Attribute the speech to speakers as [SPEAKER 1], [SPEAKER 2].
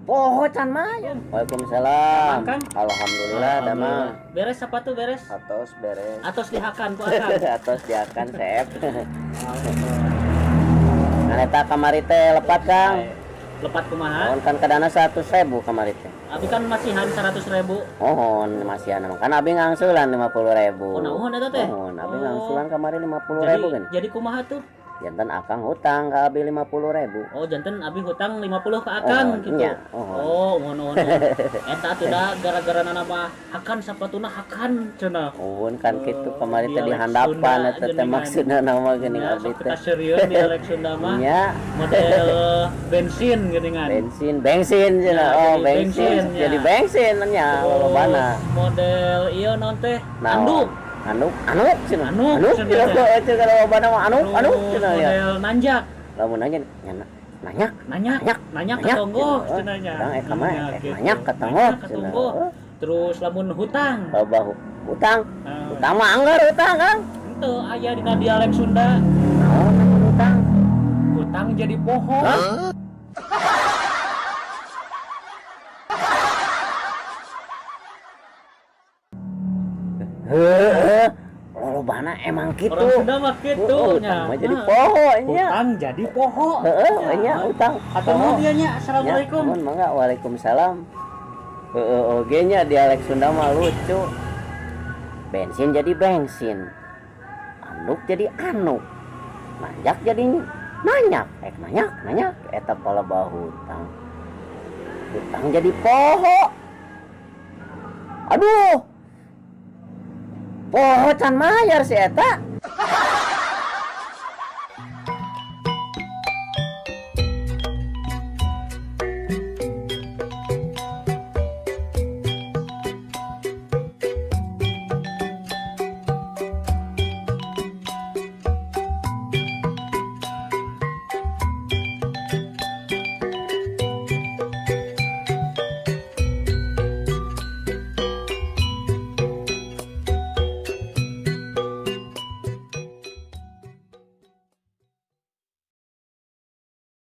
[SPEAKER 1] Poho can mah. Waalaikumsalam.
[SPEAKER 2] Aman, Kang?
[SPEAKER 1] Alhamdulillah damang.
[SPEAKER 2] Beres apa tuh beres?
[SPEAKER 1] Atos beres.
[SPEAKER 2] Atos dihakan ku akan.
[SPEAKER 1] Atos diakan sep. Nah eta kamari teh lepat Kang.
[SPEAKER 2] Lepat kumaha?
[SPEAKER 1] Mohon kan kadana 100.000 kamari teh.
[SPEAKER 2] Abi kan masihan 100.000.
[SPEAKER 1] Mohon masih anu kan abi ngangsulan 50.000.
[SPEAKER 2] Oh naon eta teh?
[SPEAKER 1] Mohon abi
[SPEAKER 2] Oh.
[SPEAKER 1] ngangsulan kamari 50.000 kan.
[SPEAKER 2] Jadi kumaha tuh?
[SPEAKER 1] Janten akang hutang ka abi 50.000.
[SPEAKER 2] Oh janten abi hutang 50 ke akang
[SPEAKER 1] Oh,
[SPEAKER 2] gitu.
[SPEAKER 1] iya.
[SPEAKER 2] Oh, ngono. Eta tuh dah gara-gara nama hakan sapatuna hakan cenah.
[SPEAKER 1] Mohon kan kitu kamari teh
[SPEAKER 2] Dialek
[SPEAKER 1] dihandapan
[SPEAKER 2] Sunda
[SPEAKER 1] eta teh
[SPEAKER 2] geuningan.
[SPEAKER 1] maksudna nama geuning
[SPEAKER 2] Ya,
[SPEAKER 1] abi
[SPEAKER 2] sok
[SPEAKER 1] teh.
[SPEAKER 2] kita serius dialek Sunda mah.
[SPEAKER 1] Nya
[SPEAKER 2] Model bensin geuningan.
[SPEAKER 1] bensin cenah.
[SPEAKER 2] Ya,
[SPEAKER 1] Oh
[SPEAKER 2] jadi
[SPEAKER 1] bensin.
[SPEAKER 2] bensin, ya.
[SPEAKER 1] Jadi bensin nya lolobana.
[SPEAKER 2] Model ieu naon teh?
[SPEAKER 1] Naon?
[SPEAKER 2] Anduk.
[SPEAKER 1] Anu cenah.
[SPEAKER 2] Anu,
[SPEAKER 1] Anu
[SPEAKER 2] cenah.
[SPEAKER 1] cenah lolobana mah anu
[SPEAKER 2] Terus
[SPEAKER 1] cenah ya.
[SPEAKER 2] model nanjak.
[SPEAKER 1] Lamun nanya nanya
[SPEAKER 2] Nanya ke tonggo cenanya.
[SPEAKER 1] Orang eka mah
[SPEAKER 2] Gitu.
[SPEAKER 1] nanya ke tonggo
[SPEAKER 2] Nanya ke
[SPEAKER 1] cenah.
[SPEAKER 2] tonggo. Terus lamun hutang.
[SPEAKER 1] Loba hutang.
[SPEAKER 2] Nah,
[SPEAKER 1] Hutang mah anggar hutang, Kang.
[SPEAKER 2] itu aya dina dialek Sunda.
[SPEAKER 1] Naon hutang?
[SPEAKER 2] Hutang jadi poho.
[SPEAKER 1] Heeh. Lolobana emang kitu.
[SPEAKER 2] Orang Sunda mah kitu nya.
[SPEAKER 1] Hutang mah jadi poho nya.
[SPEAKER 2] Hutang jadi poho.
[SPEAKER 1] Heeh, nya hutang.
[SPEAKER 2] Atau mau dia nya. Assalamualaikum.
[SPEAKER 1] Mohon mangga Waalaikumsalam. Heeh, oge nya dialek Sunda mah lucu. Bensin jadi bensin. Anduk jadi anuk. Nanjak jadi nanyak. Nanyak eta pala hutang. Hutang jadi poho. Aduh. Poho can mayar si eta.